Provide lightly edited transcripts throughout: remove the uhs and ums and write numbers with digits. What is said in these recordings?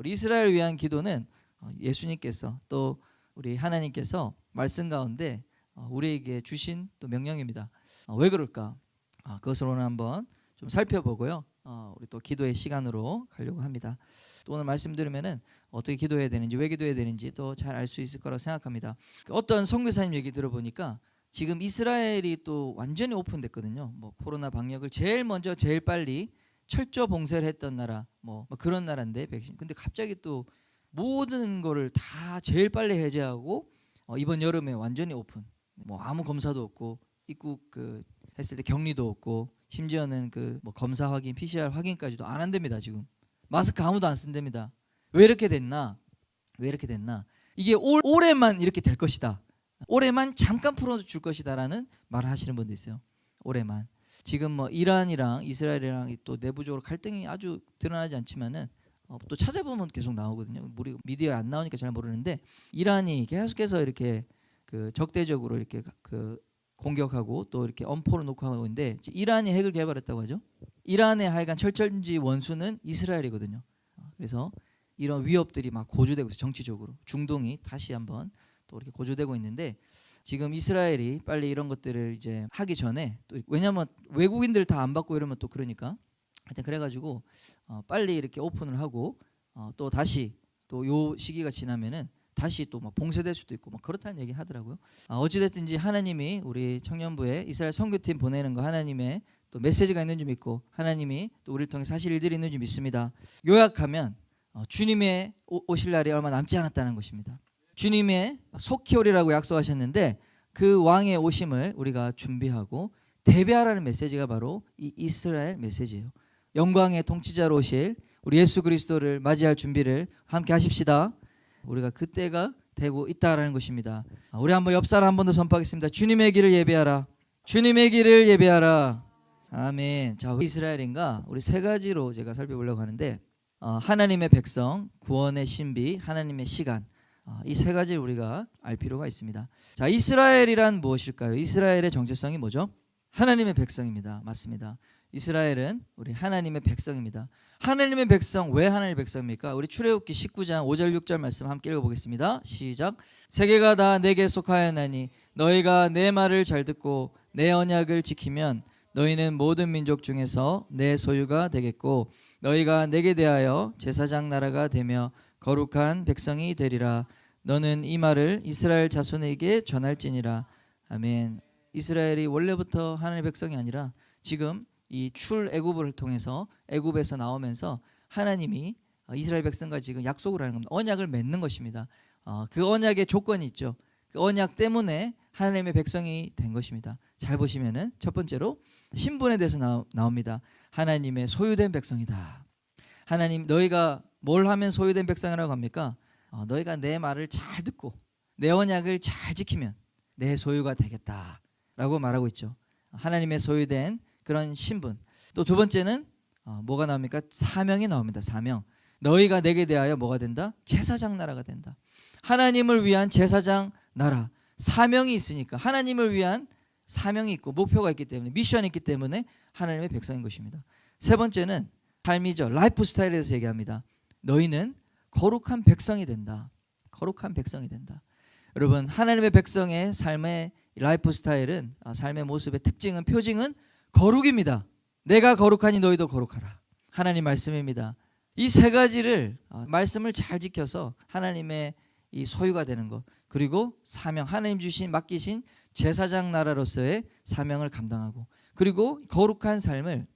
우리 이스라엘을 위한 기도는 예수님께서 또 우리 하나님께서 말씀 가운데 우리에게 주신 또 명령입니다. 왜 그럴까? 그것을 오늘 한번 좀 살펴보고요. 우리 또 기도의 시간으로 가려고 합니다. 또 오늘 말씀 들으면은 어떻게 기도해야 되는지, 왜 기도해야 되는지 또 잘 알 수 있을 거라고 생각합니다. 어떤 선교사님 얘기 들어보니까 지금 이스라엘이 또 완전히 오픈됐거든요. 뭐 코로나 방역을 제일 먼저 제일 빨리 철저 봉쇄를 했던 나라, 뭐 그런 나라인데 백신. 근데 갑자기 또 모든 거를 다 제일 빨리 해제하고 이번 여름에 완전히 오픈. 뭐 아무 검사도 없고 입국 했을 때 격리도 없고 심지어는 뭐 검사 확인, PCR 확인까지도 안 한답니다. 지금 마스크 아무도 안 쓴답니다. 왜 이렇게 됐나? 왜 이렇게 됐나? 이게 올해만 이렇게 될 것이다. 올해만 잠깐 풀어줄 것이다라는 말을 하시는 분도 있어요. 올해만. 지금 뭐 이란이랑 이스라엘이랑 또 내부적으로 갈등이 아주 드러나지 않지만은 또 찾아보면 계속 나오거든요. 우리 미디어에 안 나오니까 잘 모르는데 이란이 계속해서 이렇게 적대적으로 이렇게 공격하고 또 이렇게 엄포를 놓고 하고 있는데 이란이 핵을 개발했다고 하죠. 이란의 하여간 철천지 원수는 이스라엘이거든요. 그래서 이런 위협들이 막 고조되고 있어요. 정치적으로 중동이 다시 한번 또 이렇게 고조되고 있는데 지금 이스라엘이 빨리 이런 것들을 이제 하기 전에 또 왜냐하면 외국인들 다 안 받고 이러면 또 그러니까 하여튼 그래가지고 빨리 이렇게 오픈을 하고 또 다시 또 요 시기가 지나면은 다시 또 막 봉쇄될 수도 있고 막 그렇다는 얘기 하더라고요. 어찌됐든지 하나님이 우리 청년부에 이스라엘 선교팀 보내는 거 하나님의 또 메시지가 있는 줄 믿고 하나님이 또 우리를 통해 사실 일들이 있는 줄 믿습니다. 요약하면 주님의 오실 날이 얼마 남지 않았다는 것입니다. 주님의 속히 오리라고 약속하셨는데 그 왕의 오심을 우리가 준비하고 대비하라는 메시지가 바로 이 이스라엘 메시지예요. 영광의 통치자로 오실 우리 예수 그리스도를 맞이할 준비를 함께 하십시다. 우리가 그때가 되고 있다라는 것입니다. 우리 한번 옆사람 한 번 더 선포하겠습니다. 주님의 길을 예배하라. 주님의 길을 예배하라. 아멘. 자, 이스라엘인가 우리 세 가지로 제가 살펴보려고 하는데 하나님의 백성, 구원의 신비, 하나님의 시간, 이 세 가지를 우리가 알 필요가 있습니다. 자, 이스라엘이란 무엇일까요? 이스라엘의 정체성이 뭐죠? 하나님의 백성입니다. 맞습니다. 이스라엘은 우리 하나님의 백성입니다. 하나님의 백성, 왜 하나님의 백성입니까? 우리 출애굽기 19장 5절 6절 말씀 함께 읽어보겠습니다. 시작. 세계가 다 내게 속하였나니 너희가 내 말을 잘 듣고 내 언약을 지키면 너희는 모든 민족 중에서 내 소유가 되겠고 너희가 내게 대하여 제사장 나라가 되며 거룩한 백성이 되리라. 너는 이 말을 이스라엘 자손에게 전할지니라. 아멘. 이스라엘이 원래부터 하나님의 백성이 아니라 지금 이 출애굽을 통해서 애굽에서 나오면서 하나님이 이스라엘 백성과 지금 약속을 하는 겁니다. 언약을 맺는 것입니다. 그 언약의 조건이 있죠. 그 언약 때문에 하나님의 백성이 된 것입니다. 잘 보시면은 첫 번째로 신분에 대해서 나옵니다. 하나님의 소유된 백성이다. 하나님, 너희가 뭘 하면 소유된 백성이라고 합니까? 너희가 내 말을 잘 듣고 내 언약을 잘 지키면 내 소유가 되겠다라고 말하고 있죠. 하나님의 소유된 그런 신분. 또 두 번째는 뭐가 나옵니까? 사명이 나옵니다. 사명. 너희가 내게 대하여 뭐가 된다? 제사장 나라가 된다. 하나님을 위한 제사장 나라. 사명이 있으니까 하나님을 위한 사명이 있고 목표가 있기 때문에 미션이 있기 때문에 하나님의 백성인 것입니다. 세 번째는 삶이죠. 라이프 스타일에 대해서 얘기합니다. 너희는 거룩한 백성이 된다. 거룩한 백성이 된다. 여러분, 하나님의 백성의 삶의 라이프 스타일은 삶의 모습의 특징은 표징은 거룩입니다. 내가 거룩하니 너희도 거룩하라. 하나님 말씀입니다. 이 세 가지를 말씀을 잘 지켜서 하나님의 이 소유가 되는 것, 그리고 사명, 하나님 주신 맡기신 제사장 나라로서의 사명을 감당하고, 그리고 거룩한 삶을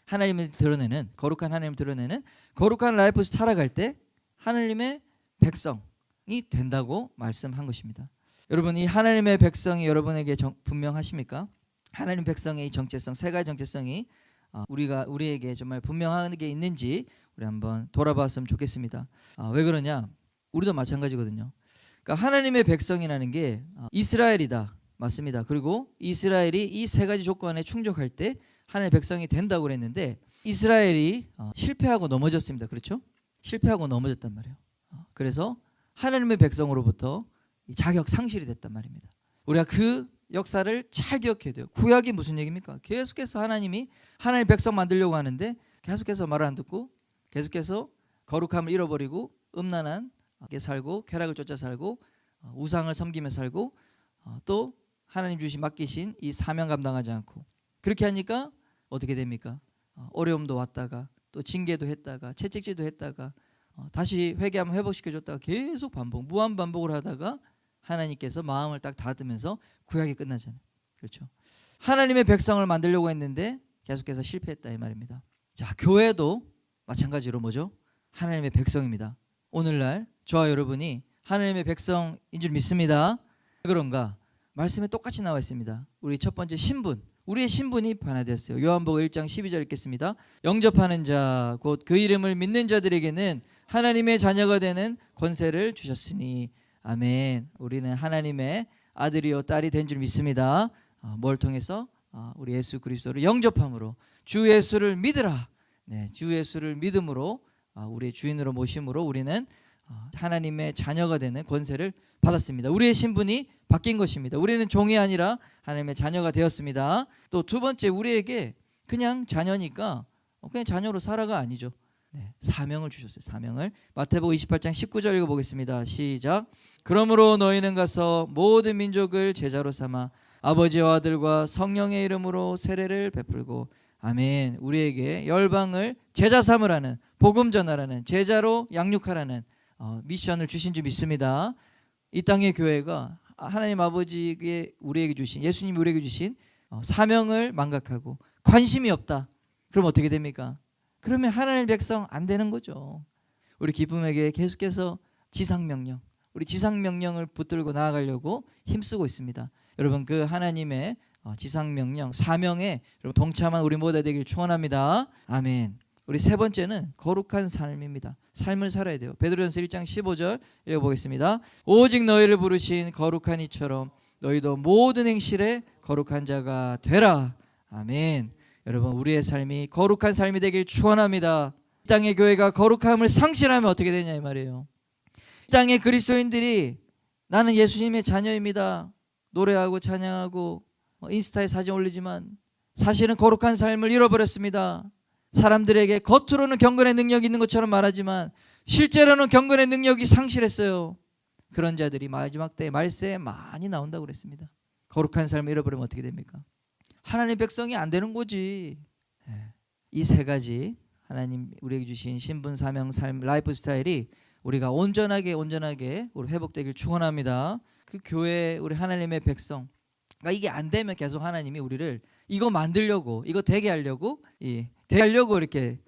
하나님을 드러내는, 거룩한 하나님을 드러내는 거룩한 라이프 살아갈 때 하나님의 백성이 된다고 말씀한 것입니다. 여러분, 이 하나님의 백성이 여러분에게 분명하십니까? 하나님 백성의 이 정체성, 세 가지 정체성이 우리에게 정말 분명하게 있는지 우리 한번 돌아봤으면 좋겠습니다. 왜 그러냐? 우리도 마찬가지거든요. 그러니까 하나님의 백성이라는 게 이스라엘이다. 맞습니다. 그리고 이스라엘이 이 세 가지 조건에 충족할 때 하나님의 백성이 된다고 그랬는데 이스라엘이 실패하고 넘어졌습니다. 그렇죠? 실패하고 넘어졌단 말이에요. 그래서 하나님의 백성으로부터 자격 상실이 됐단 말입니다. 우리가 그 역사를 잘 기억해야 돼요. 구약이 무슨 얘기입니까? 계속해서 하나님이 하나님의 백성 만들려고 하는데 계속해서 말을 안 듣고 계속해서 거룩함을 잃어버리고 음란하게 살고 쾌락을 쫓아 살고 우상을 섬기며 살고 또 하나님 주신 맡기신 이 사명 감당하지 않고 그렇게 하니까 어떻게 됩니까? 어려움도 왔다가 또 징계도 했다가 채찍질도 했다가 다시 회개하면 회복시켜줬다가 계속 무한 반복을 하다가 하나님께서 마음을 딱 닫으면서 구약이 끝나잖아요. 그렇죠? 하나님의 백성을 만들려고 했는데 계속해서 실패했다 이 말입니다. 자, 교회도 마찬가지로 뭐죠? 하나님의 백성입니다. 오늘날 저와 여러분이 하나님의 백성인 줄 믿습니다. 왜 그런가? 말씀에 똑같이 나와 있습니다. 우리 첫 번째 신분, 우리의 신분이 변화되었어요. 요한복음 1장 12절 읽겠습니다. 영접하는 자 곧 그 이름을 믿는 자들에게는 하나님의 자녀가 되는 권세를 주셨으니 아멘. 우리는 하나님의 아들이요 딸이 된 줄 믿습니다. 뭘 통해서? 우리 예수 그리스도를 영접함으로 주 예수를 믿으라. 네, 주 예수를 믿음으로 우리의 주인으로 모심으로 우리는 하나님의 자녀가 되는 권세를 받았습니다. 우리의 신분이 바뀐 것입니다. 우리는 종이 아니라 하나님의 자녀가 되었습니다. 또 두 번째, 우리에게 그냥 자녀니까 그냥 자녀로 살아가 아니죠. 네, 사명을 주셨어요. 사명을. 마태복음 28장 19절 읽어보겠습니다. 시작. 그러므로 너희는 가서 모든 민족을 제자로 삼아 아버지와 아들과 성령의 이름으로 세례를 베풀고 아멘. 우리에게 열방을 제자 삼으라는, 복음 전하라는, 제자로 양육하라는 미션을 주신 줄 믿습니다. 이 땅의 교회가 하나님 아버지께 우리에게 주신, 예수님이 우리에게 주신 사명을 망각하고 관심이 없다. 그럼 어떻게 됩니까? 그러면 하나님의 백성 안 되는 거죠. 우리 기쁨에게 계속해서 지상명령, 우리 지상명령을 붙들고 나아가려고 힘쓰고 있습니다. 여러분, 그 하나님의 지상명령, 사명에 동참한 우리 모두 되길 축원합니다. 아멘. 우리 세 번째는 거룩한 삶입니다. 삶을 살아야 돼요. 베드로전서 1장 15절 읽어보겠습니다. 오직 너희를 부르신 거룩한 이처럼 너희도 모든 행실에 거룩한 자가 되라. 아멘. 여러분, 우리의 삶이 거룩한 삶이 되길 축원합니다. 이 땅의 교회가 거룩함을 상실하면 어떻게 되냐 이 말이에요. 이 땅의 그리스도인들이 나는 예수님의 자녀입니다. 노래하고 찬양하고 인스타에 사진 올리지만 사실은 거룩한 삶을 잃어버렸습니다. 사람들에게 겉으로는 경건의 능력이 있는 것처럼 말하지만 실제로는 경건의 능력이 상실했어요. 그런 자들이 마지막 때 말세에 많이 나온다고 그랬습니다. 거룩한 삶을 잃어버리면 어떻게 됩니까? 하나님의 백성이 안 되는 거지. 이 세 가지 하나님 우리에게 주신 신분, 사명, 삶, 라이프 스타일이 우리가 온전하게 우리 회복되길 축원합니다. 그 교회, 우리 하나님의 백성, 그러니까 이게 안 되면 계속 하나님이 우리를 이거 만들려고, 이거 되게 하려고 이렇게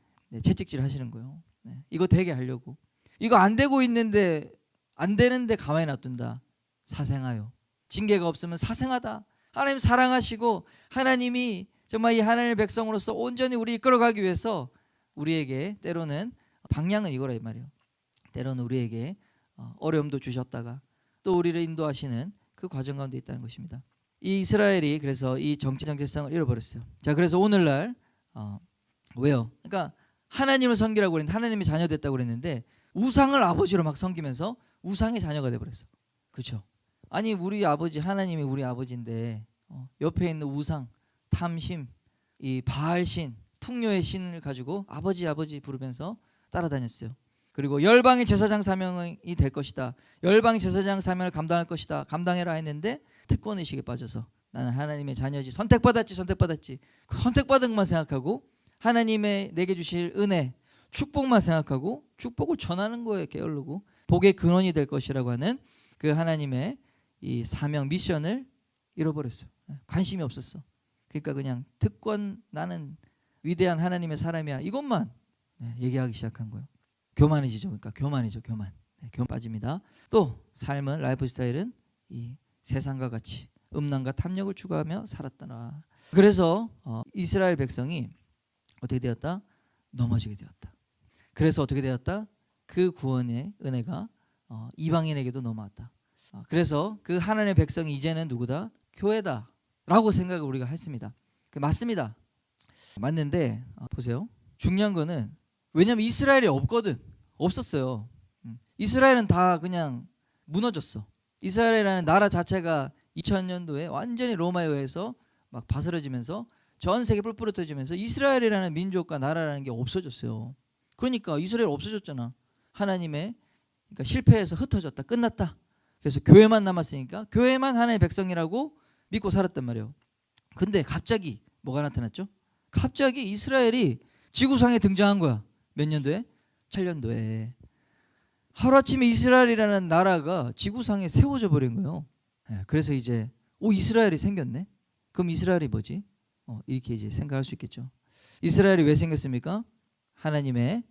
채찍질 하시는 거예요. 이거 되게 하려고. 이거 안 되고 있는데, 안 되는데 가만히 놔둔다. 사생하여. 징계가 없으면 사생하다. 하나님 사랑하시고 하나님이 정말 이 하나님의 백성으로서 온전히 우리 이끌어가기 위해서 우리에게 때로는 방향은 이거라 이 말이에요. 때로는 우리에게 어려움도 주셨다가 또 우리를 인도하시는 그 과정 가운데 있다는 것입니다. 이 이스라엘이 그래서 이 정체성을 잃어버렸어요. 자, 그래서 오늘날 왜요? 그러니까 하나님을 섬기라고 그랬는데, 하나님이 자녀 됐다고 그랬는데 우상을 아버지로 막 섬기면서 우상의 자녀가 돼버렸어. 그렇죠? 아니, 우리 아버지, 하나님이 우리 아버지인데 옆에 있는 우상, 탐심, 이 바알신, 풍요의 신을 가지고 아버지 부르면서 따라다녔어요. 그리고 열방의 제사장 사명이 될 것이다. 열방의 제사장 사명을 감당할 것이다. 감당해라 했는데 특권의식에 빠져서 나는 하나님의 자녀지, 선택받았지. 선택받은 것만 생각하고 하나님의 내게 주실 은혜, 축복만 생각하고 축복을 전하는 거에 게으르고 복의 근원이 될 것이라고 하는 그 하나님의 이 사명, 미션을 잃어버렸어요. 관심이 없었어. 그러니까 그냥 특권, 나는 위대한 하나님의 사람이야, 이것만 얘기하기 시작한 거예요. 교만해지죠. 그러니까 교만이죠. 교만 빠집니다. 또 삶은, 라이프 스타일은 이 세상과 같이 음란과 탐욕을 추구하며 살았더라. 그래서 이스라엘 백성이 어떻게 되었다? 넘어지게 되었다. 그래서 어떻게 되었다? 그 구원의 은혜가 이방인에게도 넘어왔다. 그래서 그 하나님의 백성이 이제는 누구다? 교회다 라고 생각을 우리가 했습니다. 맞습니다. 맞는데 보세요. 중요한 거는, 왜냐하면 이스라엘이 없었어요. 이스라엘은 다 그냥 무너졌어. 이스라엘이라는 나라 자체가 2000년도에 완전히 로마에 의해서 막 바스러지면서 전 세계 뿔뿔이 터지면서 이스라엘이라는 민족과 나라라는 게 없어졌어요. 그러니까 이스라엘 없어졌잖아. 하나님의 그러니까 실패해서 흩어졌다. 끝났다. 그래서 교회만 남았으니까 교회만 하나님의 백성이라고 믿고 살았단 말이에요. 근데 갑자기 뭐가 나타났죠? 갑자기 이스라엘이 지구상에 등장한 거야. 몇 년도에? 7년도에. 하루아침에 이스라엘이라는 나라가 지구상에 세워져 버린 거예요. 그래서 이제 이스라엘이 생겼네. 그럼 이스라엘이 뭐지? 이렇게 이제 생각할 수 있겠죠. 이스라엘이 왜 생겼습니까? 하나님의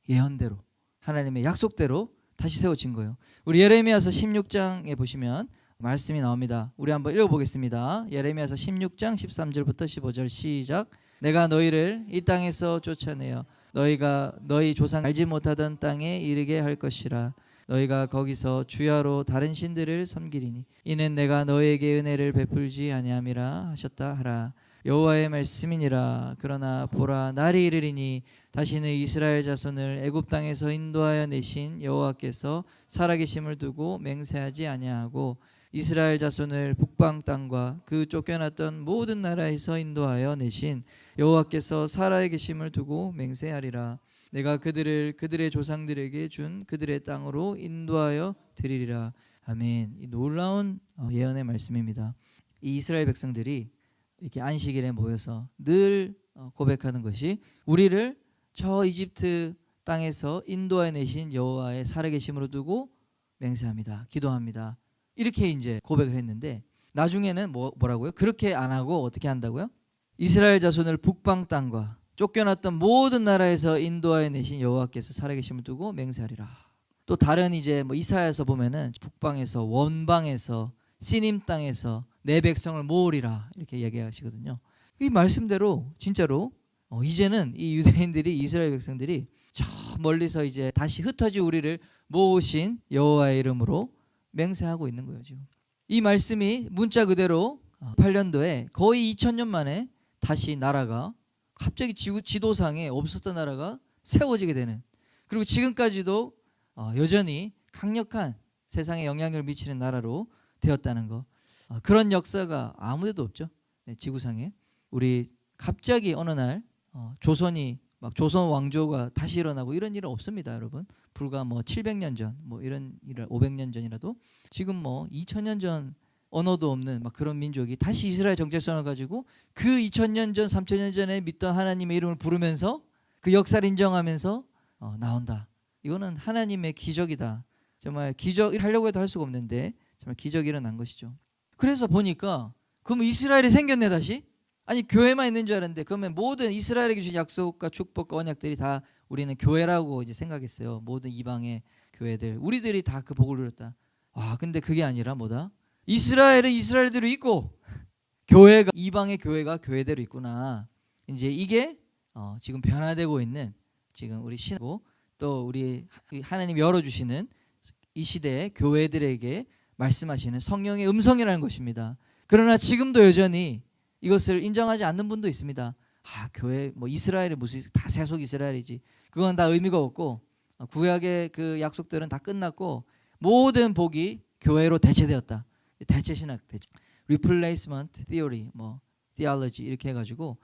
예언대로, 하나님의 약속대로 다시 세워진 거예요. 우리 예레미야서 16장에 보시면 말씀이 나옵니다. 우리 한번 읽어보겠습니다. 예레미야서 16장 13절부터 15절 시작. 내가 너희를 이 땅에서 쫓아내어 너희가 너희 조상 알지 못하던 땅에 이르게 할 것이라. 너희가 거기서 주야로 다른 신들을 섬기리니 이는 내가 너희에게 은혜를 베풀지 아니함이라 하셨다 하라. 여호와의 말씀이니라. 그러나 보라, 날이 이르리니 다시는 이스라엘 자손을 애굽 땅에서 인도하여 내신 여호와께서 살아계심을 두고 맹세하지 아니하고 이스라엘 자손을 북방 땅과 그 쫓겨났던 모든 나라에서 인도하여 내신 여호와께서 살아계심을 두고 맹세하리라. 내가 그들을 그들의 조상들에게 준 그들의 땅으로 인도하여 드리리라. 아멘. 이 놀라운 예언의 말씀입니다. 이 이스라엘 백성들이 이렇게 안식일에 모여서 늘 고백하는 것이 우리를 저 이집트 땅에서 인도해 내신 여호와의 살아계심으로 두고 맹세합니다. 기도합니다. 이렇게 이제 고백을 했는데 나중에는 뭐라고요? 그렇게 안 하고 어떻게 한다고요? 이스라엘 자손을 북방 땅과 쫓겨났던 모든 나라에서 인도하여 내신 여호와께서 살아계심을 두고 맹세하리라. 또 다른 이제 이사야서 보면은 북방에서 원방에서 시님 땅에서 내 백성을 모으리라 이렇게 얘기하시거든요. 이 말씀대로 진짜로 이제는 이 유대인들이 이스라엘 백성들이 저 멀리서 이제 다시 흩어진 우리를 모으신 여호와의 이름으로 맹세하고 있는 거예요. 지금 이 말씀이 문자 그대로 8년도에 거의 2000년 만에 다시 나라가 갑자기 지도상에 없었던 나라가 세워지게 되는, 그리고 지금까지도 여전히 강력한 세상에 영향력을 미치는 나라로 되었다는 거. 그런 역사가 아무데도 없죠. 지구상에. 우리 갑자기 어느 날 조선이 막 조선 왕조가 다시 일어나고 이런 일은 없습니다, 여러분. 불과 700년 전, 이런 일 500년 전이라도 지금 2000년 전 언어도 없는 그런 민족이 다시 이스라엘 정체성을 가지고 그 2000년 전, 3000년 전에 믿던 하나님의 이름을 부르면서 그 역사를 인정하면서 나온다. 이거는 하나님의 기적이다. 정말 기적을 하려고 해도 할 수가 없는데 정말 기적이 일어난 것이죠. 그래서 보니까 그럼 이스라엘이 생겼네 다시? 아니 교회만 있는 줄 알았는데 그러면 모든 이스라엘에게 주신 약속과 축복과 언약들이 다 우리는 교회라고 이제 생각했어요. 모든 이방의 교회들, 우리들이 다 그 복을 누렸다. 와, 근데 그게 아니라 뭐다? 이스라엘은 이스라엘대로 있고 교회가 이방의 교회가 교회대로 있구나. 이제 이게 지금 변화되고 있는 지금 우리 신고 또 우리 하나님 열어주시는 이 시대의 교회들에게 말씀하시는 성령의 음성이라는 것입니다. 그러나 지금도 여전히 이것을 인정하지 않는 분도 있습니다. 교회 이스라엘이 무슨 다 세속 이스라엘이지. 그건 다 의미가 없고 구약의 그 약속들은 다 끝났고 모든 복이 교회로 대체되었다. 대체 신학, replacement theory, theology 이렇게 해가지고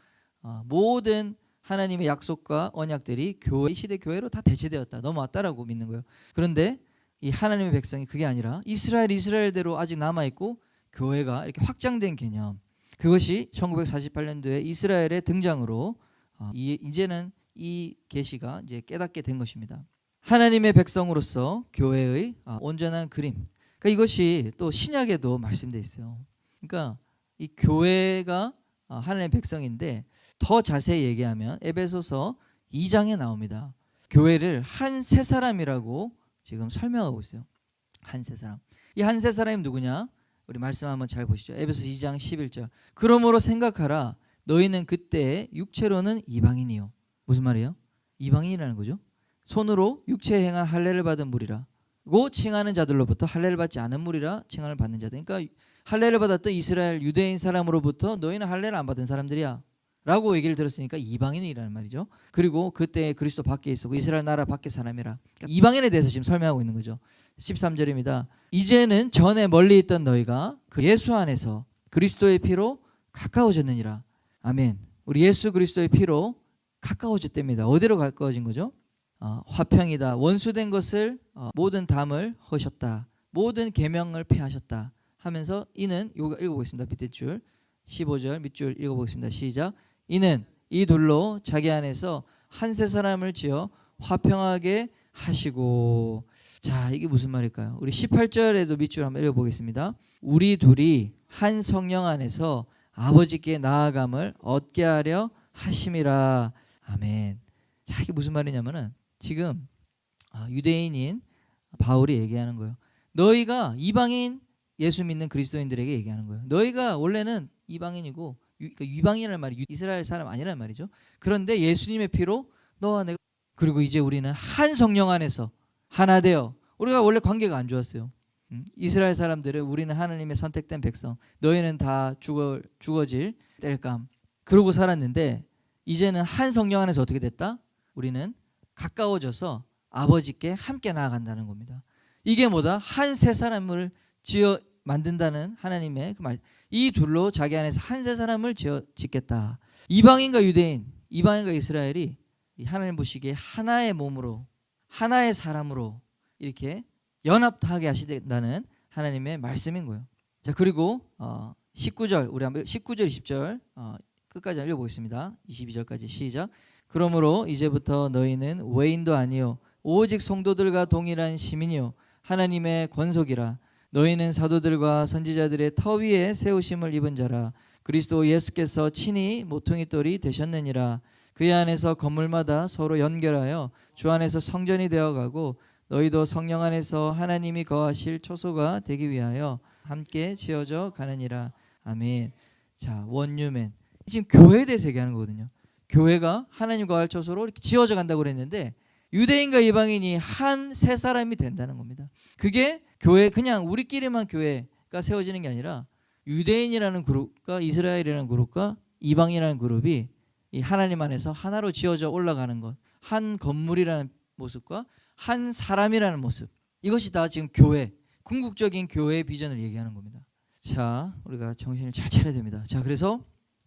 모든 하나님의 약속과 언약들이 시대 교회로 다 대체되었다, 넘어왔다라고 믿는 거예요. 그런데 이 하나님의 백성이 그게 아니라 이스라엘대로 아직 남아있고 교회가 이렇게 확장된 개념, 그것이 1948년도에 이스라엘의 등장으로 이제는 이 계시가 이제 깨닫게 된 것입니다. 하나님의 백성으로서 교회의 온전한 그림. 그러니까 이것이 또 신약에도 말씀되어 있어요. 그러니까 이 교회가 하나님의 백성인데 더 자세히 얘기하면 에베소서 2장에 나옵니다. 교회를 한 세 사람이라고 지금 설명하고 있어요. 한 세 사람. 이 한 세 사람이 누구냐? 우리 말씀 한번 잘 보시죠. 에베소서 2장 11절. 그러므로 생각하라. 너희는 그때 육체로는 이방인이요. 무슨 말이에요? 이방인이라는 거죠. 손으로 육체에 행한 할례를 받은 무리라. 고 칭하는 자들로부터 할례를 받지 않은 무리라 칭함을 받는 자들. 그러니까 할례를 받았던 이스라엘 유대인 사람으로부터 너희는 할례를 안 받은 사람들이야 라고 얘기를 들었으니까 이방인이라는 말이죠. 그리고 그때 그리스도 밖에 있었고 이스라엘 나라 밖에 사람이라. 그러니까 이방인에 대해서 지금 설명하고 있는 거죠. 13절입니다. 이제는 전에 멀리 있던 너희가 그 예수 안에서 그리스도의 피로 가까워졌느니라. 아멘. 우리 예수 그리스도의 피로 가까워졌답니다. 어디로 가까워진 거죠? 화평이다. 원수된 것을 모든 담을 허셨다. 모든 계명을 폐하셨다 하면서 이는 요거 읽어보겠습니다. 밑에 줄 15절 밑줄 읽어보겠습니다. 시작. 이는 이 둘로 자기 안에서 한 세 사람을 지어 화평하게 하시고. 자, 이게 무슨 말일까요? 우리 18절에도 밑줄 한번 읽어보겠습니다. 우리 둘이 한 성령 안에서 아버지께 나아감을 얻게 하려 하심이라. 아멘. 자, 이게 무슨 말이냐면은 지금 유대인인 바울이 얘기하는 거예요. 너희가 이방인 예수 믿는 그리스도인들에게 얘기하는 거예요. 너희가 원래는 이방인이고 그러니까 이방인이라는 말이 이스라엘 사람 아니란 말이죠. 그런데 예수님의 피로 너와 내가 그리고 이제 우리는 한 성령 안에서 하나 되어. 우리가 원래 관계가 안 좋았어요. 이스라엘 사람들은 우리는 하나님의 선택된 백성, 너희는 다 죽어질 뗄감 그러고 살았는데 이제는 한 성령 안에서 어떻게 됐다? 우리는 가까워져서 아버지께 함께 나아간다는 겁니다. 이게 뭐다? 한 세 사람을 지어 만든다는 하나님의 그 말. 이 둘로 자기 안에서 한 세 사람을 짓겠다. 이방인과 유대인, 이방인과 이스라엘이 하나님 보시기에 하나의 몸으로 하나의 사람으로 이렇게 연합하게 하시다는 하나님의 말씀인 거예요. 자, 그리고 19절 우리 한번 19절 20절 끝까지 읽어보겠습니다. 22절까지 시작. 그러므로 이제부터 너희는 외인도 아니요 오직 성도들과 동일한 시민이요 하나님의 권속이라. 너희는 사도들과 선지자들의 터 위에 세우심을 입은 자라. 그리스도 예수께서 친히 모퉁이 돌이 되셨느니라. 그의 안에서 건물마다 서로 연결하여 주 안에서 성전이 되어가고 너희도 성령 안에서 하나님이 거하실 초소가 되기 위하여 함께 지어져 가느니라. 아멘. 자, 원유맨 지금 교회에 대해서 얘기하는 거거든요. 교회가 하나님 거할 초소로 이렇게 지어져 간다고 그랬는데 유대인과 이방인이 한 세 사람이 된다는 겁니다. 그게 교회 그냥 우리끼리만 교회가 세워지는 게 아니라 유대인이라는 그룹과 이스라엘이라는 그룹과 이방인이라는 그룹이 이 하나님 안에서 하나로 지어져 올라가는 것, 한 건물이라는 모습과 한 사람이라는 모습, 이것이 다 지금 교회, 궁극적인 교회의 비전을 얘기하는 겁니다. 자, 우리가 정신을 잘 차려야 됩니다. 자, 그래서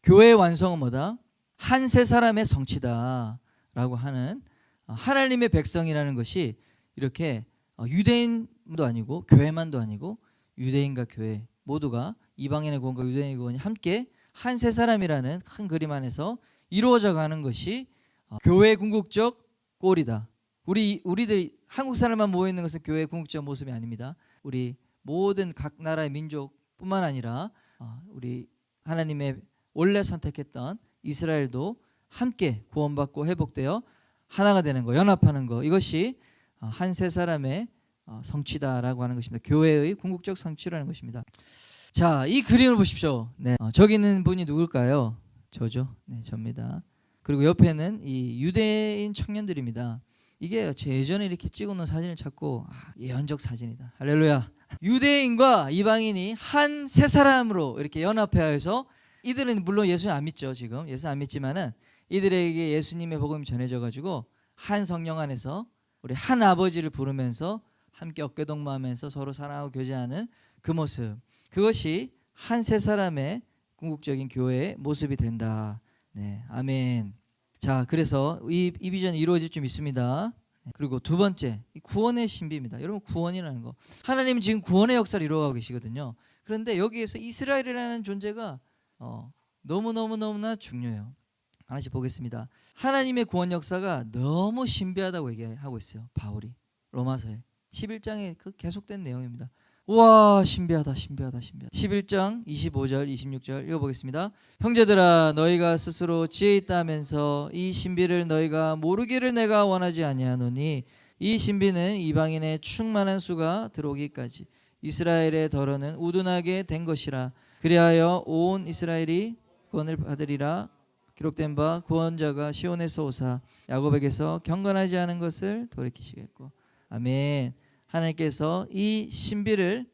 교회의 완성은 뭐다? 한 세 사람의 성취다라고 하는 하나님의 백성이라는 것이 이렇게 유대인도 아니고 교회만도 아니고 유대인과 교회 모두가 이방인의 구원과 유대인의 구원이 함께 한 세 사람이라는 큰 그림 안에서 이루어져 가는 것이 교회의 궁극적 꼴이다. 우리들이 한국 사람만 모여 있는 것은 교회의 궁극적 모습이 아닙니다. 우리 모든 각 나라의 민족뿐만 아니라 우리 하나님의 원래 선택했던 이스라엘도 함께 구원받고 회복되어 하나가 되는 거, 연합하는 거, 이것이 한 세 사람의 성취다라고 하는 것입니다. 교회의 궁극적 성취라는 것입니다. 자, 이 그림을 보십시오. 네, 저기 있는 분이 누굴까요? 저죠. 네, 접니다. 그리고 옆에는 이 유대인 청년들입니다. 이게 예전에 이렇게 찍어놓은 사진을 찾고 예언적 사진이다. 할렐루야. 유대인과 이방인이 한 세 사람으로 이렇게 연합해서 이들은 물론 예수님 안 믿죠. 지금 예수 안 믿지만은 이들에게 예수님의 복음이 전해져 가지고 한 성령 안에서 우리 한 아버지를 부르면서 함께 어깨동무하면서 서로 사랑하고 교제하는 그 모습, 그것이 한 세 사람의 궁극적인 교회의 모습이 된다. 네, 아멘. 자, 그래서 이 비전이 이루어질 줄 믿습니다. 그리고 두 번째, 구원의 신비입니다. 여러분, 구원이라는 거, 하나님은 지금 구원의 역사를 이루어가고 계시거든요. 그런데 여기에서 이스라엘이라는 존재가 너무나 중요해요. 하나씩 보겠습니다. 하나님의 구원 역사가 너무 신비하다고 얘기하고 있어요. 바울이 로마서에 11장에 그 계속된 내용입니다. 와, 신비하다. 11장 25절 26절 읽어보겠습니다. 형제들아, 너희가 스스로 지혜 있다 하면서 이 신비를 너희가 모르기를 내가 원하지 아니하노니 이 신비는 이방인의 충만한 수가 들어오기까지 이스라엘의 덜어는 우둔하게 된 것이라. 그리하여 온 이스라엘이 구원을 받으리라. 기록된 바 구원자가 시온에서 오사 야곱에게서 경건하지 않은 것을 돌이키시겠고. 아멘. 하나님께서 이 신비를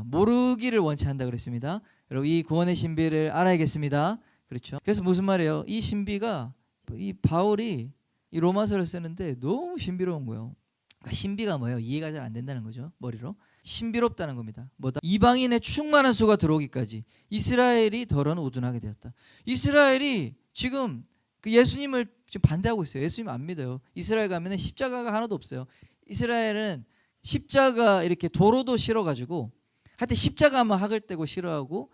모르기를 원치 않는다 그랬습니다. 여러분, 이 구원의 신비를 알아야겠습니다. 그렇죠? 그래서 무슨 말이에요? 이 신비가 이 바울이 이 로마서를 쓰는데 너무 신비로운 거예요. 그러니까 신비가 뭐예요? 이해가 잘 안 된다는 거죠. 머리로. 신비롭다는 겁니다. 뭐다? 이방인의 충만한 수가 들어오기까지 이스라엘이 덜어는 우둔하게 되었다. 이스라엘이 지금 그 예수님을 지금 반대하고 있어요. 예수님 안 믿어요. 이스라엘 가면은 십자가가 하나도 없어요. 이스라엘은 십자가 이렇게 도로도 싫어가지고 하여튼 십자가만 학을 떼고 싫어하고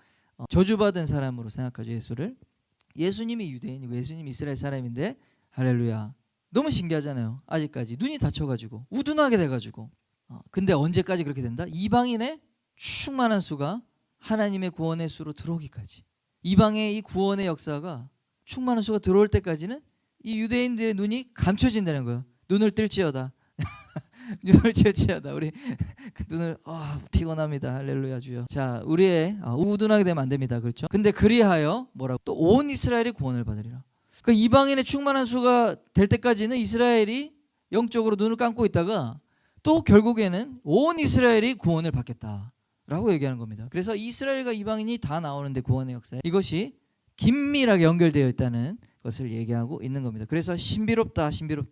저주받은 사람으로 생각하죠. 예수를. 예수님이 유대인이고 예수님이 이스라엘 사람인데 할렐루야. 너무 신기하잖아요. 아직까지 눈이 닫혀가지고 우둔하게 돼가지고 근데 언제까지 그렇게 된다? 이방인의 충만한 수가 하나님의 구원의 수로 들어오기까지. 이방의 이 구원의 역사가 충만한 수가 들어올 때까지는 이 유대인들의 눈이 감춰진다는 거예요. 눈을 뜰지어다. 눈을 뜰지어다. 우리 그 눈을 피곤합니다. 할렐루야 주여. 자, 우리의 우둔하게 되면 안 됩니다. 그렇죠? 근데 그리하여 뭐라고? 또 온 이스라엘이 구원을 받으리라. 그 이방인의 충만한 수가 될 때까지는 이스라엘이 영적으로 눈을 감고 있다가 또 결국에는 온 이스라엘이 구원을 받겠다라고 얘기하는 겁니다. 그래서 이스라엘과 이방인이 다 나오는데 구원의 역사에 이것이 긴밀하게 연결되어 있다는 것을 얘기하고 있는 겁니다. 그래서 신비롭다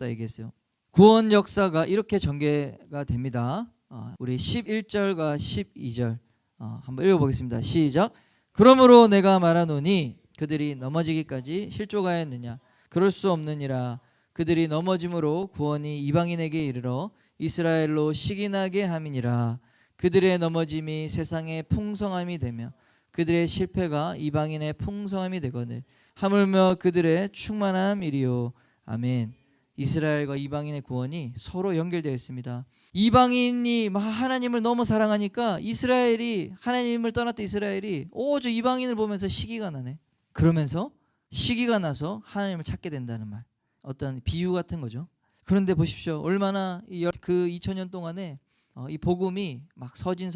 얘기했어요. 구원 역사가 이렇게 전개가 됩니다. 우리 11절과 12절 한번 읽어보겠습니다. 시작. 그러므로 내가 말하노니 그들이 넘어지기까지 실족하였느냐? 그럴 수 없느니라. 그들이 넘어짐으로 구원이 이방인에게 이르러 이스라엘로 시기나게 함이니라. 그들의 넘어짐이 세상의 풍성함이 되며 그들의 실패가 이방인의 풍성함이 되거늘 하물며 그들의 충만함이리요. 아멘. 이스라엘과 이방인의 구원이 서로 연결되어 있습니다. 이방인이 하나님을 너무 사랑하니까 이스라엘이 하나님을 떠났던 이스라엘이 저 이방인을 보면서 시기가 나네. 그러면서 시기가 나서 하나님을 찾게 된다는 말. 어떤 비유 같은 거죠. 그런데 보십시오. 얼마나 그 2000년 동안에 이 복음이 막 서진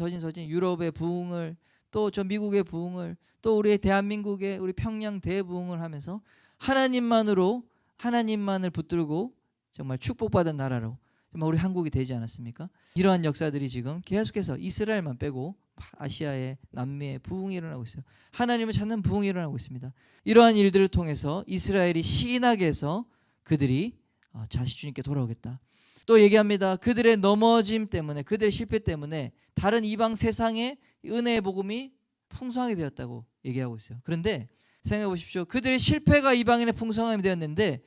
유럽의 부흥을 또 저 미국의 부흥을 또 우리 대한민국의 우리 평양 대부흥을 하면서 하나님만을 붙들고 정말 축복받은 나라로 정말 우리 한국이 되지 않았습니까? 이러한 역사들이 지금 계속해서 이스라엘만 빼고 아시아의 남미의 부흥이 일어나고 있어요. 하나님을 찾는 부흥이 일어나고 있습니다. 이러한 일들을 통해서 이스라엘이 시인하게 해서 그들이 다시 주님께 돌아오겠다. 또 얘기합니다. 그들의 넘어짐 때문에 그들의 실패 때문에 다른 이방 세상의 은혜의 복음이 풍성하게 되었다고 얘기하고 있어요. 그런데 생각해 보십시오. 그들의 실패가 이방인의 풍성함이 되었는데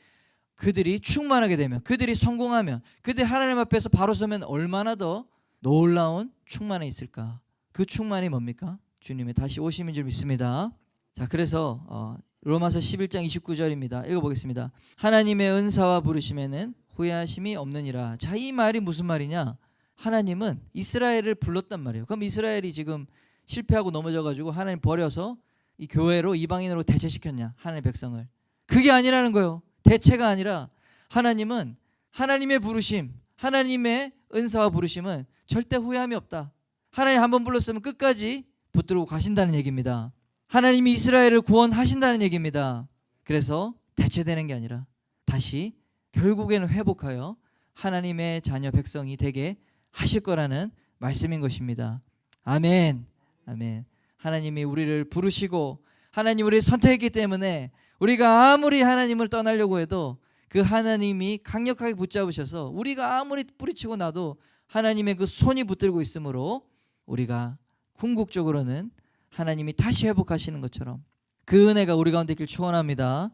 그들이 충만하게 되면 그들이 성공하면 그들이 하나님 앞에서 바로 서면 얼마나 더 놀라운 충만이 있을까. 그 충만이 뭡니까? 주님의 다시 오심인 줄 믿습니다. 자, 그래서 로마서 11장 29절입니다. 읽어보겠습니다. 하나님의 은사와 부르심에는 후회하심이 없느니라. 자, 이 말이 무슨 말이냐? 하나님은 이스라엘을 불렀단 말이에요. 그럼 이스라엘이 지금 실패하고 넘어져가지고 하나님 버려서 이 교회로 이방인으로 대체시켰냐? 하나님의 백성을. 그게 아니라는 거예요. 대체가 아니라 하나님은 하나님의 부르심, 하나님의 은사와 부르심은 절대 후회함이 없다. 하나님 한번 불렀으면 끝까지 붙들고 가신다는 얘기입니다. 하나님이 이스라엘을 구원하신다는 얘기입니다. 그래서 대체되는 게 아니라 다시 결국에는 회복하여 하나님의 자녀 백성이 되게 하실 거라는 말씀인 것입니다. 아멘. 아멘. 하나님이 우리를 부르시고 하나님 우리를 선택했기 때문에 우리가 아무리 하나님을 떠나려고 해도 그 하나님이 강력하게 붙잡으셔서 우리가 아무리 뿌리치고 나도 하나님의 그 손이 붙들고 있으므로 우리가 궁극적으로는 하나님이 다시 회복하시는 것처럼 그 은혜가 우리 가운데 있길 축원합니다.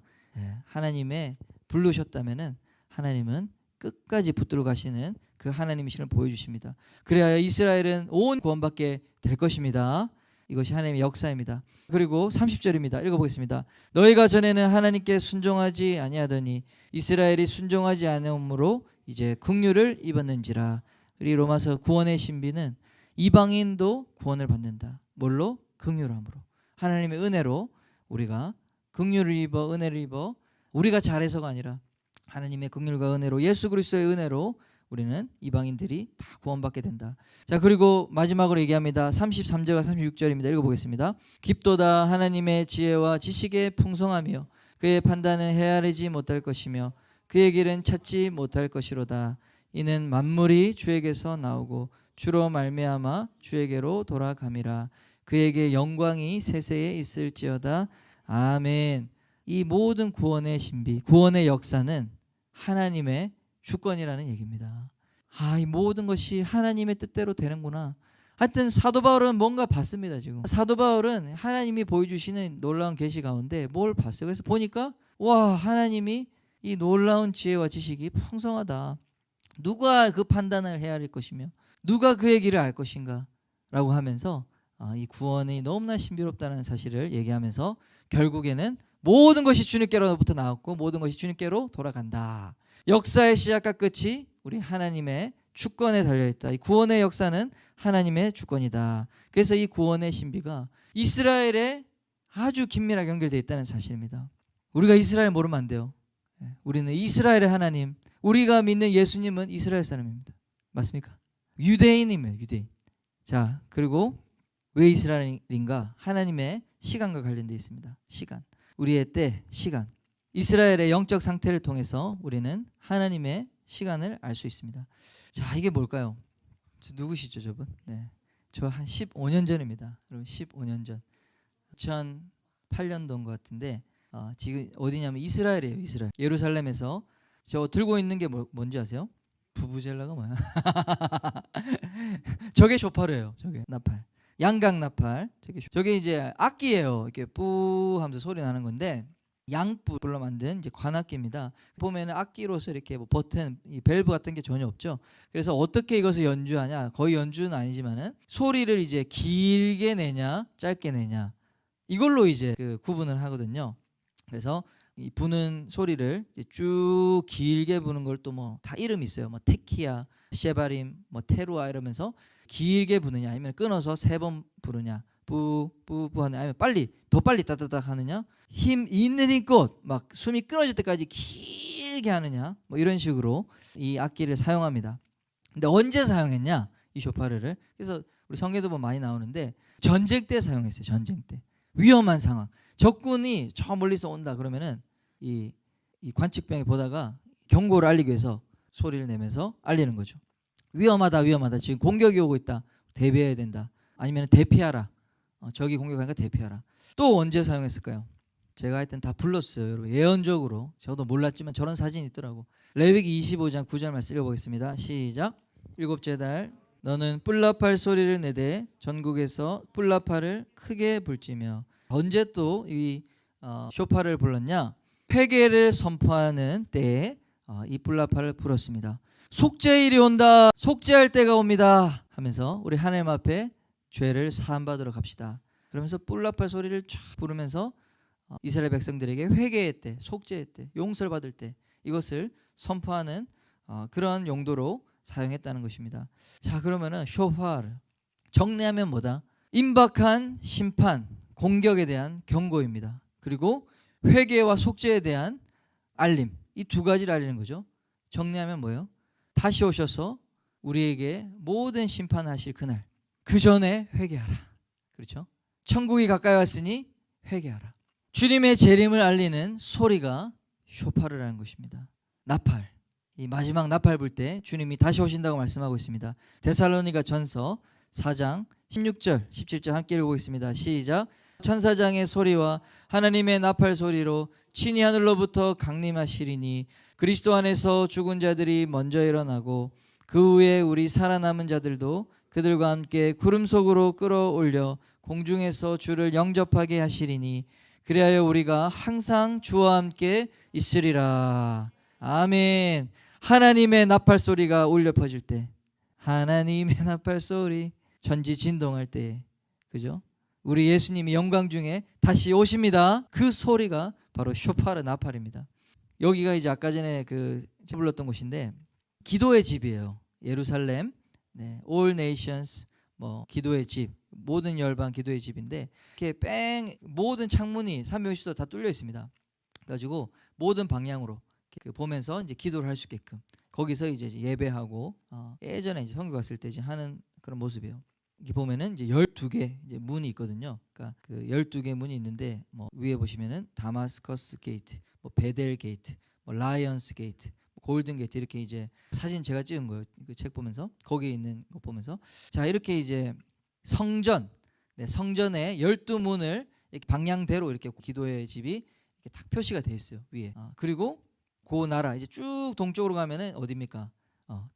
하나님의 부르셨다면은 하나님은 끝까지 붙들어 가시는 그 하나님이심을 보여주십니다. 그래야 이스라엘은 온 구원받게 될 것입니다. 이것이 하나님의 역사입니다. 그리고 30절입니다. 읽어보겠습니다. 너희가 전에는 하나님께 순종하지 아니하더니 이스라엘이 순종하지 않음으로 이제 긍휼을 입었는지라. 이 로마서 구원의 신비는 이방인도 구원을 받는다. 뭘로? 긍휼함으로. 하나님의 은혜로 우리가 긍휼을 입어 은혜를 입어 우리가 잘해서가 아니라 하나님의 긍휼과 은혜로 예수 그리스도의 은혜로 우리는 이방인들이 다 구원받게 된다. 자, 그리고 마지막으로 얘기합니다. 33절과 36절입니다. 읽어보겠습니다. 깊도다 하나님의 지혜와 지식의 풍성하며 그의 판단은 헤아리지 못할 것이며 그의 길은 찾지 못할 것이로다. 이는 만물이 주에게서 나오고 주로 말미암아 주에게로 돌아감이라. 그에게 영광이 세세에 있을지어다. 아멘. 이 모든 구원의 신비, 구원의 역사는 하나님의 주권이라는 얘기입니다. 이 모든 것이 하나님의 뜻대로 되는구나. 하여튼 사도 바울은 뭔가 봤습니다. 지금 사도 바울은 하나님이 보여주시는 놀라운 계시 가운데 뭘 봤어요. 그래서 보니까 하나님이 이 놀라운 지혜와 지식이 풍성하다. 누가 그 판단을 헤아릴 것이며 누가 그의 길을 알 것인가 라고 하면서 이 구원이 너무나 신비롭다는 사실을 얘기하면서 결국에는 모든 것이 주님께로부터 나왔고 모든 것이 주님께로 돌아간다. 역사의 시작과 끝이 우리 하나님의 주권에 달려있다. 이 구원의 역사는 하나님의 주권이다. 그래서 이 구원의 신비가 이스라엘에 아주 긴밀하게 연결되어 있다는 사실입니다. 우리가 이스라엘 모르면 안 돼요. 우리는 이스라엘의 하나님, 우리가 믿는 예수님은 이스라엘 사람입니다. 맞습니까? 유대인이에요. 유대인. 자, 그리고 왜 이스라엘인가? 하나님의 시간과 관련되어 있습니다. 시간. 우리의 때, 시간. 이스라엘의 영적 상태를 통해서 우리는 하나님의 시간을 알 수 있습니다. 자, 이게 뭘까요? 누구시죠, 저분? 네, 저 한 15년 전입니다. 여러분, 15년 전, 2008년도인 것 같은데 지금 어디냐면 이스라엘이에요. 이스라엘. 예루살렘에서 저 들고 있는 게 뭔지 아세요? 부부젤라가 뭐야? 저게 쇼파르예요. 저게 나팔. 양각 나팔. 저게 이제 악기예요. 이렇게 뿌 하면서 소리 나는 건데 양뿔로 만든 이제 관악기입니다. 보면은 악기로서 이렇게 뭐 버튼, 이 밸브 같은 게 전혀 없죠. 그래서 어떻게 이것을 연주하냐? 거의 연주는 아니지만은 소리를 이제 길게 내냐, 짧게 내냐 이걸로 이제 그 구분을 하거든요. 그래서 이 부는 소리를 이제 쭉 길게 부는 걸 또 뭐 다 이름이 있어요. 뭐 테키야, 셰바림, 뭐 테루아 이러면서 길게 부느냐, 아니면 끊어서 3번 부르냐, 뿌뿌뿌 하느냐, 아니면 더 빨리 따다닥 하느냐, 힘 있는 힘껏 막 숨이 끊어질 때까지 길게 하느냐, 뭐 이런 식으로 이 악기를 사용합니다. 근데 언제 사용했냐, 이 쇼파르를? 그래서 우리 성경에도 보면 많이 나오는데 전쟁 때 사용했어요. 전쟁 때. 위험한 상황. 적군이 저 멀리서 온다 그러면은 이 관측병이 보다가 경고를 알리기 위해서 소리를 내면서 알리는 거죠. 위험하다, 위험하다. 지금 공격이 오고 있다. 대비해야 된다. 아니면 대피하라. 적이 공격하니까 대피하라. 또 언제 사용했을까요? 제가 하여튼 다 불렀어요. 여러분. 예언적으로. 저도 몰랐지만 저런 사진이 있더라고. 레위기 25장 9절 말씀 읽어보겠습니다. 시작. 7째 달 너는 뿔나팔 소리를 내되 전국에서 뿔나팔을 크게 불지며. 언제 또 이 쇼파를 불렀냐? 회개를 선포하는 때에 이 뿔나팔을 불었습니다. 속죄일이 온다. 속죄할 때가 옵니다. 하면서 우리 하나님 앞에 죄를 사함받으러 갑시다. 그러면서 뿔나팔 소리를 쫙 부르면서 이스라엘 백성들에게 회개의 때, 속죄의 때, 용서를 받을 때 이것을 선포하는 그런 용도로 사용했다는 것입니다. 자, 그러면은 쇼파르 정리하면 뭐다? 임박한 심판, 공격에 대한 경고입니다. 그리고 회개와 속죄에 대한 알림, 이 두 가지를 알리는 거죠. 정리하면 뭐예요? 다시 오셔서 우리에게 모든 심판하실 그날, 그 전에 회개하라. 그렇죠? 천국이 가까이 왔으니 회개하라. 주님의 재림을 알리는 소리가 쇼파르라는 것입니다. 나팔, 이 마지막 나팔 불 때 주님이 다시 오신다고 말씀하고 있습니다. 데살로니가 전서 4장 16절 17절 함께 읽어보겠습니다. 시작. 천사장의 소리와 하나님의 나팔 소리로 친히 하늘로부터 강림하시리니 그리스도 안에서 죽은 자들이 먼저 일어나고 그 후에 우리 살아남은 자들도 그들과 함께 구름 속으로 끌어올려 공중에서 주를 영접하게 하시리니 그리하여 우리가 항상 주와 함께 있으리라. 아멘. 하나님의 나팔 소리가 울려 퍼질 때, 하나님의 나팔 소리, 천지 진동할 때, 그죠? 우리 예수님이 영광 중에 다시 오십니다. 그 소리가 바로 쇼파르 나팔입니다. 여기가 이제 아까 전에 그 불렀던 곳인데 기도의 집이에요. 예루살렘, 네, All Nations, 뭐 기도의 집, 모든 열방 기도의 집인데 이렇게 모든 창문이 360도 다 뚫려 있습니다. 그래가지고 모든 방향으로 보면서 이제 기도를 할 수 있게끔 거기서 이제 예배하고 예전에 이제 선교 갔을 때 이제 하는 그런 모습이에요. 이렇게 보면은 이제 12개 이제 문이 있거든요. 그러니까 그 12개 문이 있는데 뭐 위에 보시면은 다마스커스 게이트, 뭐 베델 게이트, 뭐 라이언스 게이트, 골든 게이트 이렇게 이제 사진 제가 찍은 거예요. 그 책 보면서 거기에 있는 거 보면서 자 이렇게 이제 성전, 네, 성전의 12문을 이렇게 방향대로 이렇게 기도의 집이 이렇게 딱 표시가 돼 있어요 위에. 그리고 그 나라 이제 쭉 동쪽으로 가면은 어디입니까?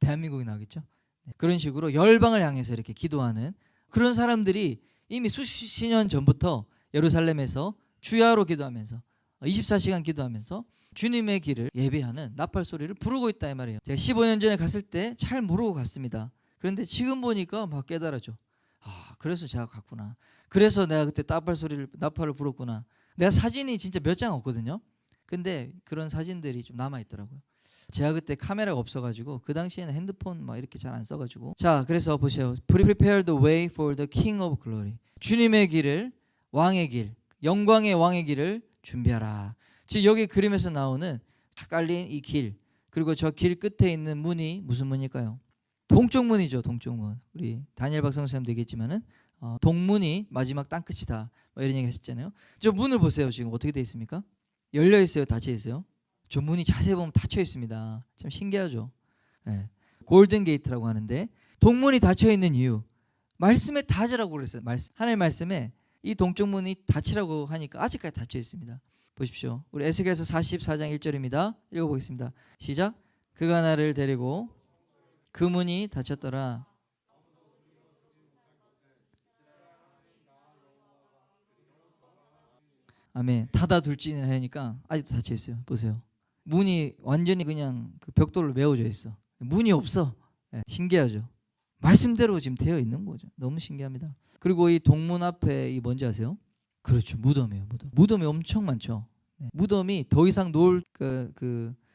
대한민국이 나오겠죠. 네, 그런 식으로 열방을 향해서 이렇게 기도하는 그런 사람들이 이미 수십 년 전부터 예루살렘에서 주야로 기도하면서 24시간 기도하면서 주님의 길을 예배하는 나팔 소리를 부르고 있다 이 말이에요. 제가 15년 전에 갔을 때 잘 모르고 갔습니다. 그런데 지금 보니까 막 깨달아져. 그래서 제가 갔구나. 그래서 내가 그때 나팔을 불었구나. 내가 사진이 진짜 몇 장 없거든요. 근데 그런 사진들이 좀 남아 있더라고요. 제가 그때 카메라가 없어가지고 그 당시에는 핸드폰 막 이렇게 잘 안 써가지고. 자, 그래서 보세요. Prepare the way for the King of Glory. 주님의 길을, 왕의 길, 영광의 왕의 길을 준비하라. 즉 여기 그림에서 나오는 깔린 이 길, 그리고 저 길 끝에 있는 문이 무슨 문일까요? 동쪽 문이죠. 동쪽 문. 우리 다니엘 박성 선생님도 얘기했지만은 동문이 마지막 땅끝이다. 뭐 이런 얘기 하셨잖아요. 저 문을 보세요. 지금 어떻게 돼 있습니까? 열려 있어요? 닫혀 있어요? 저 문이 자세히 보면 닫혀 있습니다. 참 신기하죠. 네. 골든 게이트라고 하는데 동문이 닫혀 있는 이유, 말씀에 닫으라고 그랬어요. 하나님 말씀에 이 동쪽 문이 닫히라고 하니까 아직까지 닫혀 있습니다. 보십시오. 우리 에스겔서 44장 1절입니다. 읽어보겠습니다. 시작. 그가 나를 데리고 그 문이 닫혔더라. 아멘. 닫아둘지는 하니까 아직도 닫혀 있어요. 보세요. 문이 완전히 그냥 그 벽돌로 메워져 있어. 문이 없어. 네, 신기하죠. 말씀대로 지금 되어 있는 거죠. 너무 신기합니다. 그리고 이 동문 앞에 이 뭔지 아세요? 그렇죠. 무덤이에요. 무덤이 엄청 많죠. 네. 무덤이 더 이상 놓을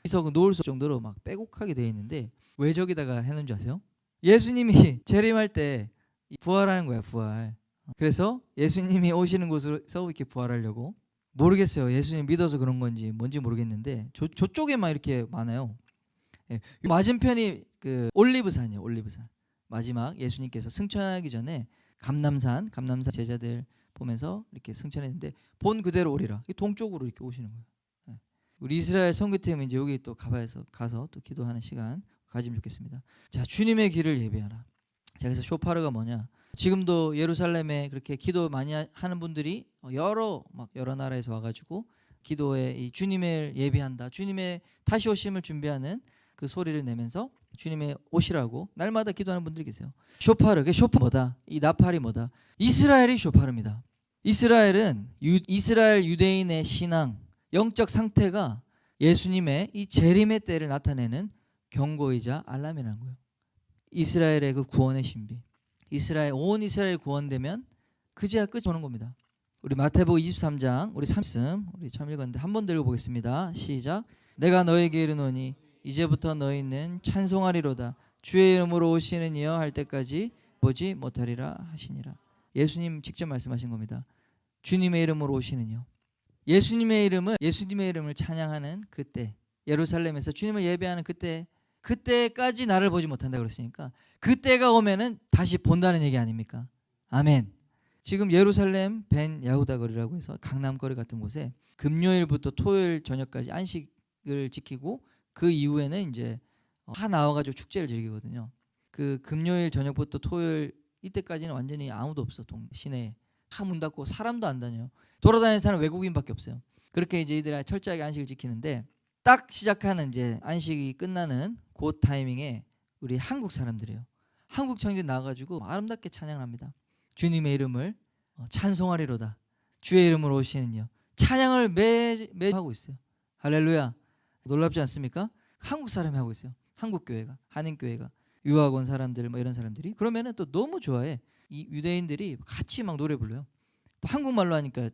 이석은 놓을 수 없을 정도로 막 빼곡하게 되어 있는데 왜 저기다가 해놓은 줄 아세요? 예수님이 재림할 때 부활하는 거야. 부활. 그래서 예수님이 오시는 곳에서 이렇게 부활하려고. 모르겠어요. 예수님 믿어서 그런 건지 뭔지 모르겠는데 저쪽에만 이렇게 많아요. 예. 맞은편이 그 올리브산이에요. 올리브산. 마지막 예수님께서 승천하기 전에 감남산 제자들 보면서 이렇게 승천했는데 본 그대로 오리라. 동쪽으로 이렇게 오시는 거예요. 예. 우리 이스라엘 선교팀은 이제 여기 또 가서 또 기도하는 시간 가지면 좋겠습니다. 자, 주님의 길을 예배하라. 자, 그래서 쇼파르가 뭐냐? 지금도 예루살렘에 그렇게 기도 많이 하는 분들이 여러 나라에서 와가지고 기도에 이 주님을 예배한다, 주님의 다시 오심을 준비하는 그 소리를 내면서 주님의 오시라고 날마다 기도하는 분들이 계세요. 쇼파르, 그 쇼파 뭐다? 이 나팔이 뭐다? 이스라엘이 쇼파르입니다. 이스라엘은 이스라엘 유대인의 신앙, 영적 상태가 예수님의 이 재림의 때를 나타내는 경고이자 알람이라는 거예요. 이스라엘의 그 구원의 신비. 온 이스라엘 구원되면 그제야 끝이 오는 겁니다. 우리 마태복음 23장 우리 3씀 우리 처음 읽었는데 한 번 더 읽어보겠습니다. 시작. 내가 너에게 이르노니 이제부터 너희는 찬송하리로다. 주의 이름으로 오시는 이여 할 때까지 보지 못하리라 하시니라. 예수님 직접 말씀하신 겁니다. 주님의 이름으로 오시는 이여. 예수님의 이름을 찬양하는 그때, 예루살렘에서 주님을 예배하는 그때까지 나를 보지 못한다 그랬으니까 그때가 오면은 다시 본다는 얘기 아닙니까? 아멘. 지금 예루살렘 벤 야후다 거리라고 해서 강남거리 같은 곳에 금요일부터 토요일 저녁까지 안식을 지키고 그 이후에는 이제 다 나와가지고 축제를 즐기거든요. 그 금요일 저녁부터 토요일 이때까지는 완전히 아무도 없어. 시내에 다 문 닫고 사람도 안 다녀요. 돌아다니는 사람 외국인밖에 없어요. 그렇게 이제 이들이 철저하게 안식을 지키는데 딱 시작하는 이제 안식이 끝나는 그 타이밍에 우리 한국 사람들이에요. 한국 청년들이 나와가지고 아름답게 찬양을 합니다. 주님의 이름을 찬송하리로다. 주의 이름으로 오시는요. 찬양을 매주 하고 있어요. 할렐루야. 놀랍지 않습니까? 한국 사람이 하고 있어요. 한국 교회가, 한인 교회가, 유학 온 사람들 뭐 이런 사람들이 그러면은 또 너무 좋아해. 이 유대인들이 같이 막 노래 불러요. 또 한국말로 하니까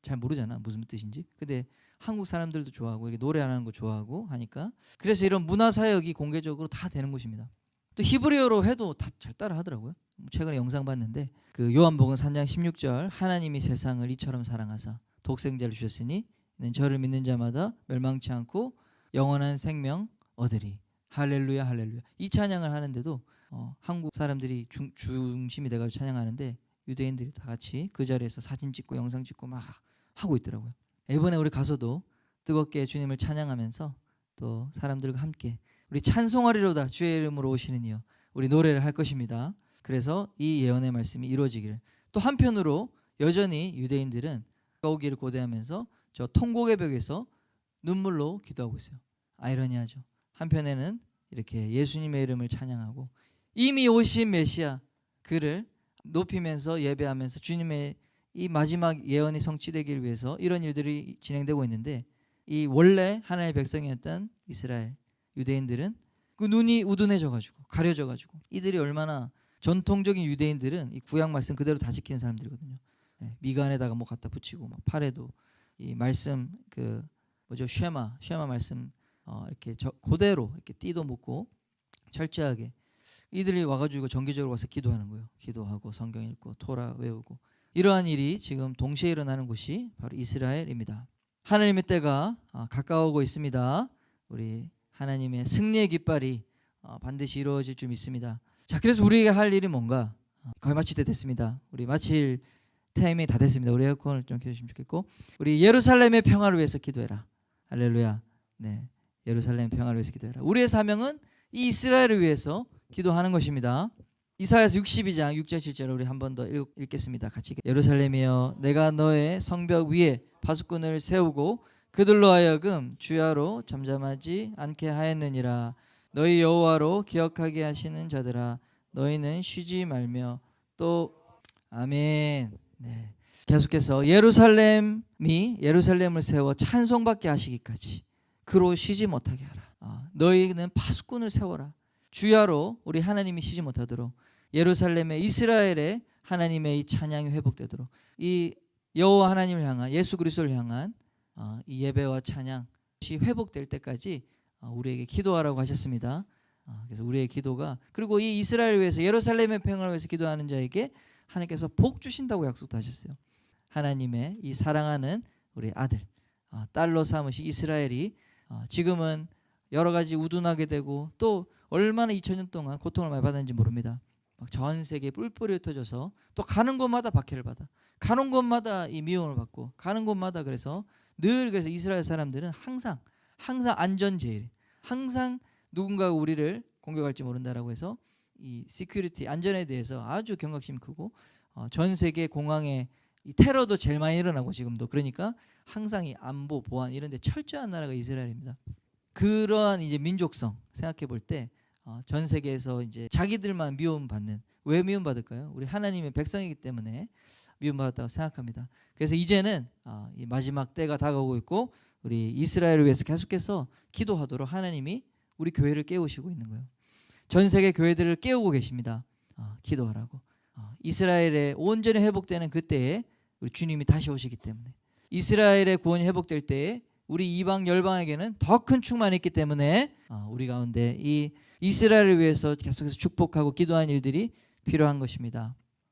잘 모르잖아 무슨 뜻인지. 근데 한국 사람들도 좋아하고 이렇게 노래하는 거 좋아하고 하니까 그래서 이런 문화 사역이 공개적으로 다 되는 곳입니다. 또 히브리어로 해도 다 잘 따라 하더라고요. 최근에 영상 봤는데 그 요한복음 3장 16절 하나님이 세상을 이처럼 사랑하사 독생자를 주셨으니 저를 믿는 자마다 멸망치 않고 영원한 생명 얻으리. 할렐루야 할렐루야. 이 찬양을 하는데도 한국 사람들이 중심이 돼가지고 찬양하는데 유대인들이 다 같이 그 자리에서 사진 찍고 영상 찍고 막 하고 있더라고요. 이번에 우리 가서도 뜨겁게 주님을 찬양하면서 또 사람들과 함께 우리 찬송하리로다 주의 이름으로 오시는 이여 우리 노래를 할 것입니다. 그래서 이 예언의 말씀이 이루어지기를. 또 한편으로 여전히 유대인들은 오기를 고대하면서 저 통곡의 벽에서 눈물로 기도하고 있어요. 아이러니하죠. 한편에는 이렇게 예수님의 이름을 찬양하고 이미 오신 메시아 그를 높이면서 예배하면서 주님의 이 마지막 예언이 성취되기 위해서 이런 일들이 진행되고 있는데 이 원래 하나님의 백성이었던 이스라엘 유대인들은 그 눈이 우둔해져가지고 가려져가지고 이들이 얼마나 전통적인 유대인들은 이 구약 말씀 그대로 다 지키는 사람들이거든요. 미간에다가 뭐 갖다 붙이고 막 팔에도 이 말씀 그 뭐죠 쉐마 말씀 이렇게 그대로 이렇게 띠도 묶고 철저하게 이들이 와가지고 정기적으로 와서 기도하는 거예요. 기도하고 성경 읽고 토라 외우고 이러한 일이 지금 동시에 일어나는 곳이 바로 이스라엘입니다. 하나님의 때가 가까워오고 있습니다. 우리 하나님의 승리의 깃발이 반드시 이루어질 줄 믿습니다. 자, 그래서 우리가 할 일이 뭔가 거의 마칠 때 됐습니다. 우리 마칠 타이밍이 다 됐습니다. 우리 에어컨을 좀 켜주시면 좋겠고 우리 예루살렘의 평화를 위해서 기도해라. 할렐루야. 네, 예루살렘 평화를 위해서 기도해라. 우리의 사명은 이 이스라엘을 위해서 기도하는 것입니다. 이사야서 62장 6절 7절 우리 한 번 더 읽겠습니다. 같이. 예루살렘이여 내가 너의 성벽 위에 파수꾼을 세우고 그들로 하여금 주야로 잠잠하지 않게 하였느니라. 너희 여호와로 기억하게 하시는 자들아 너희는 쉬지 말며 또 아멘. 네. 계속해서 예루살렘을 세워 찬송받게 하시기까지 그로 쉬지 못하게 하라. 너희는 파수꾼을 세워라. 주야로 우리 하나님이 쉬지 못하도록 예루살렘의 이스라엘의 하나님의 이 찬양이 회복되도록 이 여호와 하나님을 향한 예수 그리스도를 향한 이 예배와 찬양이 회복될 때까지 우리에게 기도하라고 하셨습니다. 그래서 우리의 기도가 그리고 이 이스라엘을 위해서 예루살렘의 평화를 위해서 기도하는 자에게 하나님께서 복 주신다고 약속도 하셨어요. 하나님의 이 사랑하는 우리 아들 딸로 삼으신 이스라엘이 지금은 여러 가지 우둔하게 되고 또 얼마나 2000년 동안 고통을 많이 받았는지 모릅니다. 막 전 세계에 뿔뿔이 흩어져서 또 가는 곳마다 박해를 받아 가는 곳마다 이 미움을 받고 가는 곳마다 그래서 이스라엘 사람들은 항상 안전 제일 항상 누군가가 우리를 공격할지 모른다라고 해서 이 시큐리티 안전에 대해서 아주 경각심이 크고 전 세계 공항에 이 테러도 제일 많이 일어나고 지금도 그러니까 항상 이 안보 보안 이런 데 철저한 나라가 이스라엘입니다. 그러한 이제 민족성 생각해 볼 때 전 세계에서 이제 자기들만 미움받는 왜 미움받을까요? 우리 하나님의 백성이기 때문에 미움받았다고 생각합니다. 그래서 이제는 이 마지막 때가 다가오고 있고 우리 이스라엘을 위해서 계속해서 기도하도록 하나님이 우리 교회를 깨우시고 있는 거예요. 전 세계 교회들을 깨우고 계십니다. 기도하라고. 이스라엘의 온전히 회복되는 그때에 우리 주님이 다시 오시기 때문에 이스라엘의 구원이 회복될 때에 우리 이방 열방에게는 더 큰 충만이 있기 때문에 우리 가운데 이 이스라엘을 위해서 계속해서 축복하고 기도하는 일들이 필요한 것입니다.